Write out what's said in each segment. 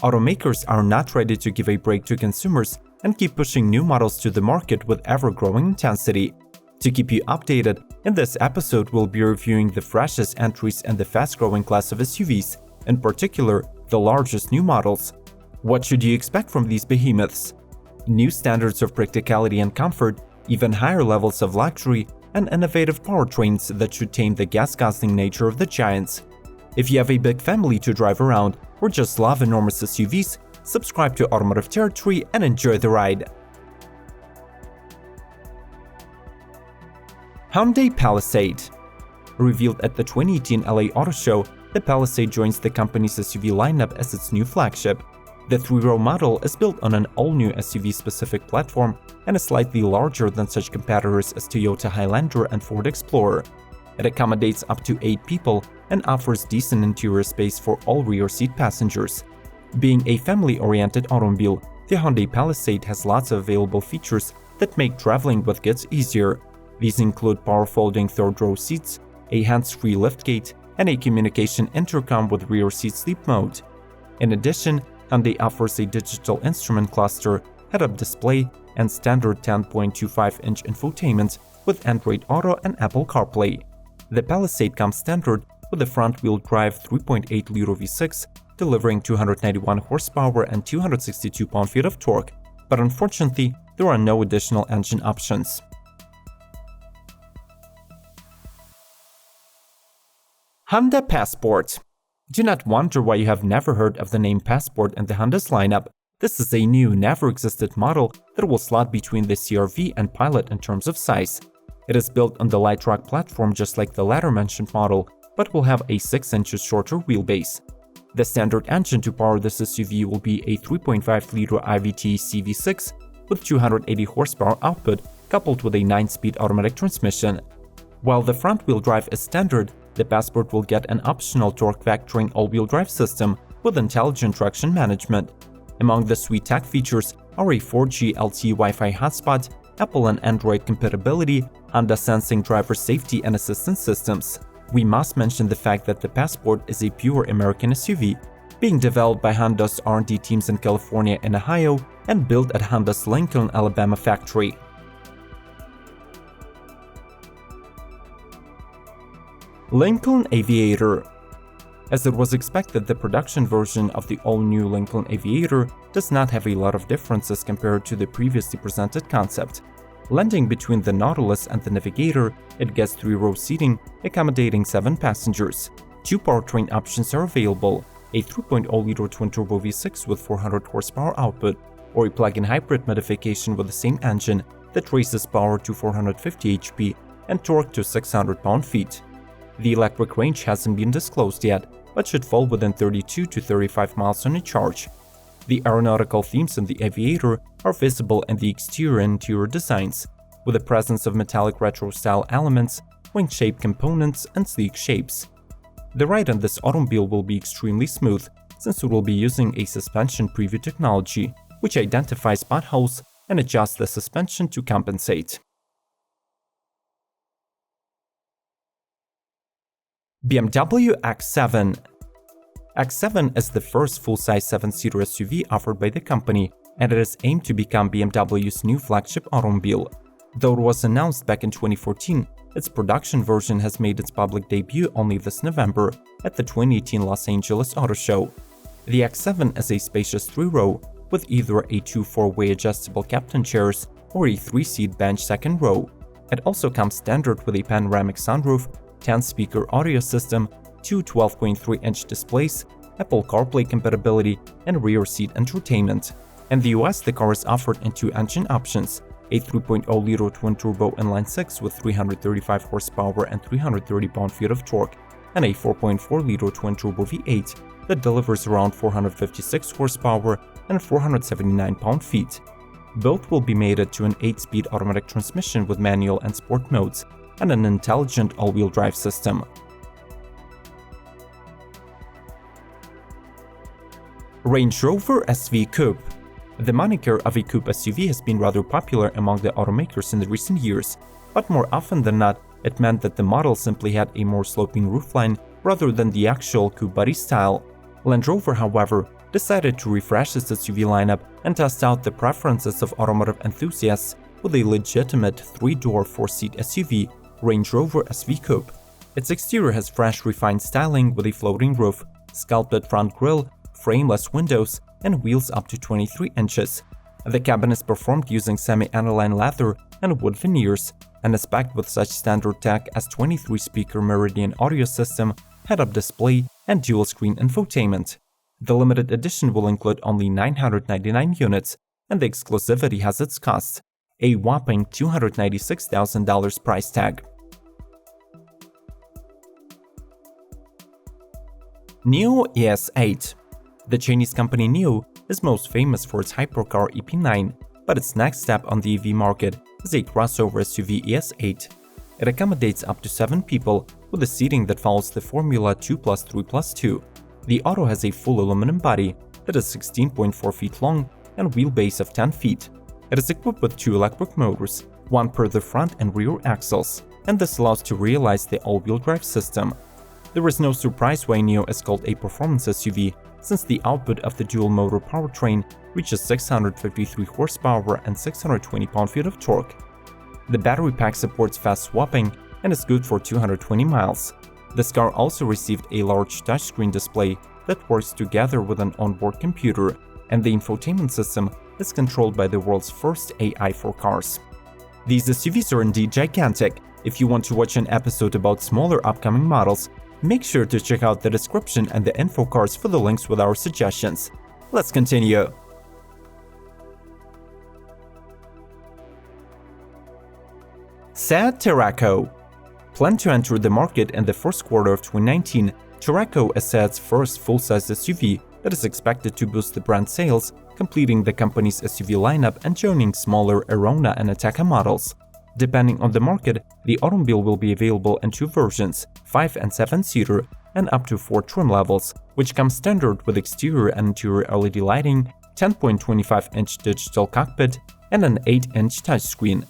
Automakers are not ready to give a break to consumers and keep pushing new models to the market with ever-growing intensity. To keep you updated, in this episode we'll be reviewing the freshest entries in the fast-growing class of SUVs, in particular, the largest new models. What should you expect from these behemoths? New standards of practicality and comfort, even higher levels of luxury, and innovative powertrains that should tame the gas-guzzling nature of the giants. If you have a big family to drive around or just love enormous SUVs, subscribe to Automotive Territory and enjoy the ride. Hyundai Palisade. Revealed at the 2018 LA Auto Show, the Palisade joins the company's SUV lineup as its new flagship. The three-row model is built on an all-new SUV-specific platform and is slightly larger than such competitors as Toyota Highlander and Ford Explorer. It accommodates up to 8 people and offers decent interior space for all rear-seat passengers. Being a family-oriented automobile, the Hyundai Palisade has lots of available features that make traveling with kids easier. These include power-folding third-row seats, a hands-free liftgate, and a communication intercom with rear-seat sleep mode. In addition, Hyundai offers a digital instrument cluster, head-up display, and standard 10.25-inch infotainment with Android Auto and Apple CarPlay. The Palisade comes standard with a front-wheel drive 3.8-liter V6, delivering 291 horsepower and 262 pound-feet of torque, but unfortunately, there are no additional engine options. Honda Passport. Do not wonder why you have never heard of the name Passport in the Honda's lineup. This is a new, never-existed model that will slot between the CR-V and Pilot in terms of size. It is built on the light truck platform just like the latter mentioned model, but will have a 6 inches shorter wheelbase. The standard engine to power this SUV will be a 3.5-liter IVT CV6 with 280 horsepower output coupled with a 9-speed automatic transmission. While the front-wheel drive is standard, the Passport will get an optional torque vectoring all-wheel drive system with intelligent traction management. Among the sweet tech features are a 4G LTE Wi-Fi hotspot, Apple and Android compatibility, Honda sensing driver safety and assistance systems. We must mention the fact that the Passport is a pure American SUV, being developed by Honda's R&D teams in California and Ohio and built at Honda's Lincoln, Alabama factory. Lincoln Aviator. As it was expected, the production version of the all-new Lincoln Aviator does not have a lot of differences compared to the previously presented concept. Landing between the Nautilus and the Navigator, it gets 3-row seating, accommodating 7 passengers. 2 powertrain options are available, a 3.0-liter twin-turbo V6 with 400 horsepower output, or a plug-in hybrid modification with the same engine that raises power to 450 HP and torque to 600 pound-feet. The electric range hasn't been disclosed yet, but should fall within 32 to 35 miles on a charge. The aeronautical themes in the Aviator are visible in the exterior and interior designs, with the presence of metallic retro-style elements, wing-shaped components, and sleek shapes. The ride on this automobile will be extremely smooth, since it will be using a suspension preview technology, which identifies potholes and adjusts the suspension to compensate. BMW X7. X7 is the first full-size 7-seater SUV offered by the company, and it is aimed to become BMW's new flagship automobile. Though it was announced back in 2014, its production version has made its public debut only this November at the 2018 Los Angeles Auto Show. The X7 is a spacious 3-row with either a 2 4-way adjustable captain chairs or a 3-seat bench second row. It also comes standard with a panoramic sunroof, 10-speaker audio system, 2 12.3-inch displays, Apple CarPlay compatibility, and rear seat entertainment. In the US, the car is offered in 2 engine options, a 3.0-liter twin-turbo inline-6 with 335 horsepower and 330 pound-feet of torque, and a 4.4-liter twin-turbo V8 that delivers around 456 horsepower and 479 pound-feet. Both will be mated to an 8-speed automatic transmission with manual and sport modes, and an intelligent all-wheel drive system. Range Rover SV Coupe. The moniker of a coupe SUV has been rather popular among the automakers in the recent years, but more often than not, it meant that the model simply had a more sloping roofline rather than the actual coupe body style. Land Rover, however, decided to refresh its SUV lineup and test out the preferences of automotive enthusiasts with a legitimate 3-door 4-seat SUV, Range Rover SV Coupe. Its exterior has fresh, refined styling with a floating roof, sculpted front grille, frameless windows, and wheels up to 23 inches. The cabin is performed using semi-aniline leather and wood veneers, and is packed with such standard tech as 23-speaker Meridian audio system, head-up display, and dual-screen infotainment. The limited edition will include only 999 units, and the exclusivity has its cost, a whopping $296,000 price tag. NIO ES8. The Chinese company NIO is most famous for its hypercar EP9, but its next step on the EV market is a crossover SUV ES8. It accommodates up to 7 people with a seating that follows the Formula 2+3+2. The auto has a full aluminum body that is 16.4 feet long and wheelbase of 10 feet. It is equipped with 2 electric motors, one per the front and rear axles, and this allows to realize the all-wheel drive system. There is no surprise why NIO is called a performance SUV, since the output of the dual-motor powertrain reaches 653 horsepower and 620 pound-feet of torque. The battery pack supports fast swapping and is good for 220 miles. This car also received a large touchscreen display that works together with an onboard computer, and the infotainment system is controlled by the world's first AI for cars. These SUVs are indeed gigantic. If you want to watch an episode about smaller upcoming models, make sure to check out the description and the info cards for the links with our suggestions. Let's continue. Seat Terraco. Planned to enter the market in the first quarter of 2019, Terraco is Seat's first full-size SUV that is expected to boost the brand sales, completing the company's SUV lineup and joining smaller Arona and Ateca models. Depending on the market, the automobile will be available in 2 versions, 5- and 7-seater, and up to 4 trim levels, which comes standard with exterior and interior LED lighting, 10.25-inch digital cockpit, and an 8-inch touchscreen.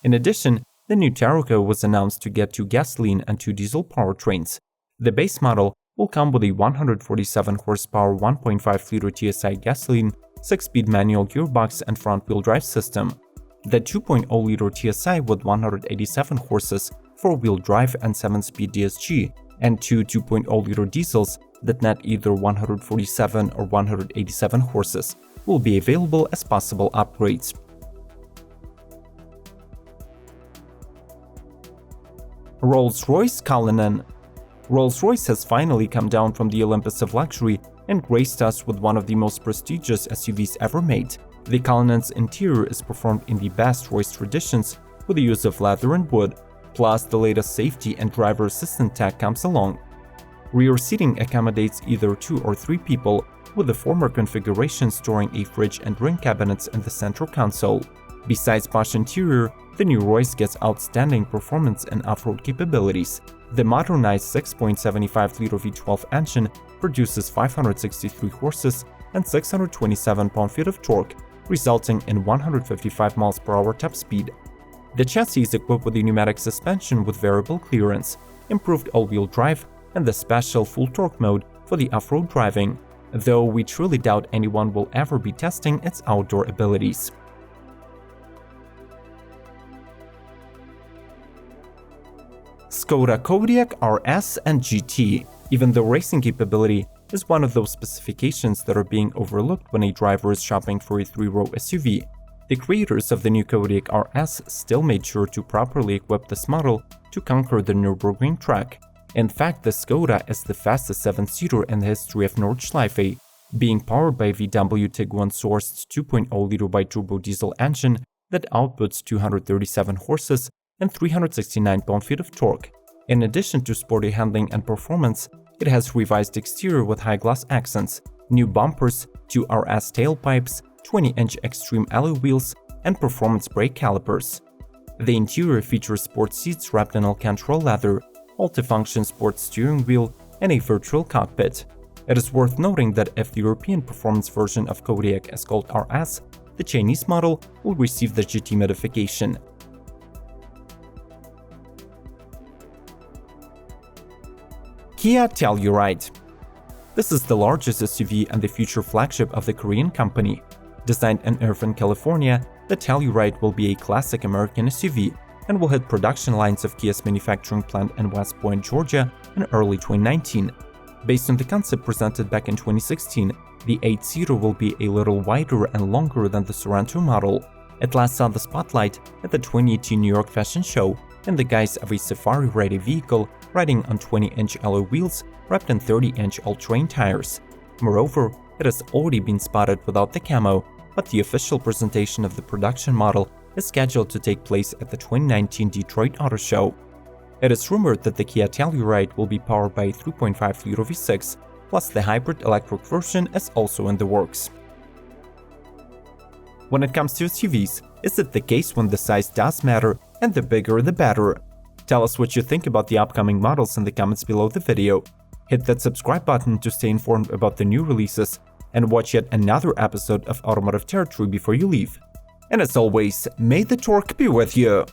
In addition, the new Terraco was announced to get 2 gasoline and 2 diesel powertrains. The base model will come with a 147 horsepower 1.5-liter TSI gasoline, 6-speed manual gearbox and front-wheel drive system. The 2.0-liter TSI with 187 horses, 4-wheel drive and 7-speed DSG, and 2 2.0-liter diesels that net either 147 or 187 horses will be available as possible upgrades. RollsRoyce Cullinan. Rolls-Royce has finally come down from the Olympus of luxury and graced us with one of the most prestigious SUVs ever made. The Cullinan's interior is performed in the best Royce traditions with the use of leather and wood, plus the latest safety and driver assistant tech comes along. Rear seating accommodates either 2 or 3 people, with the former configuration storing a fridge and drink cabinets in the center console. Besides posh interior, the new Royce gets outstanding performance and off-road capabilities. The modernized 6.75-liter V12 engine produces 563 horses and 627 pound-feet of torque, resulting in 155 miles per hour top speed. The chassis is equipped with a pneumatic suspension with variable clearance, improved all-wheel drive, and the special full torque mode for the off-road driving, though we truly doubt anyone will ever be testing its outdoor abilities. Skoda Kodiak RS and GT. Even though racing capability is one of those specifications that are being overlooked when a driver is shopping for a 3-row SUV, the creators of the new Kodiak RS still made sure to properly equip this model to conquer the Nürburgring track. In fact, the Skoda is the fastest 7-seater in the history of Nordschleife, being powered by VW Tiguan-sourced 2.0-liter bi-turbo diesel engine that outputs 237 horses and 369 pound-feet of torque. In addition to sporty handling and performance, it has revised exterior with high-gloss accents, new bumpers, 2 RS tailpipes, 20-inch extreme alloy wheels, and performance brake calipers. The interior features sport seats wrapped in Alcantara leather, multifunction sports steering wheel, and a virtual cockpit. It is worth noting that if the European performance version of Kodiak is called RS, the Chinese model will receive the GT modification. Kia Telluride. This is the largest SUV and the future flagship of the Korean company. Designed in Irvine, California, the Telluride will be a classic American SUV and will hit production lines of Kia's manufacturing plant in West Point, Georgia in early 2019. Based on the concept presented back in 2016, the 8-seater will be a little wider and longer than the Sorento model. It last saw the spotlight at the 2018 New York Fashion Show in the guise of a safari-ready vehicle riding on 20-inch alloy wheels wrapped in 30-inch all-terrain tires. Moreover, it has already been spotted without the camo, but the official presentation of the production model is scheduled to take place at the 2019 Detroit Auto Show. It is rumored that the Kia Telluride will be powered by a 3.5-liter V6, plus the hybrid electric version is also in the works. When it comes to SUVs, is it the case when the size does matter and the bigger the better? Tell us what you think about the upcoming models in the comments below the video. Hit that subscribe button to stay informed about the new releases and watch yet another episode of Automotive Territory before you leave. And as always, may the torque be with you!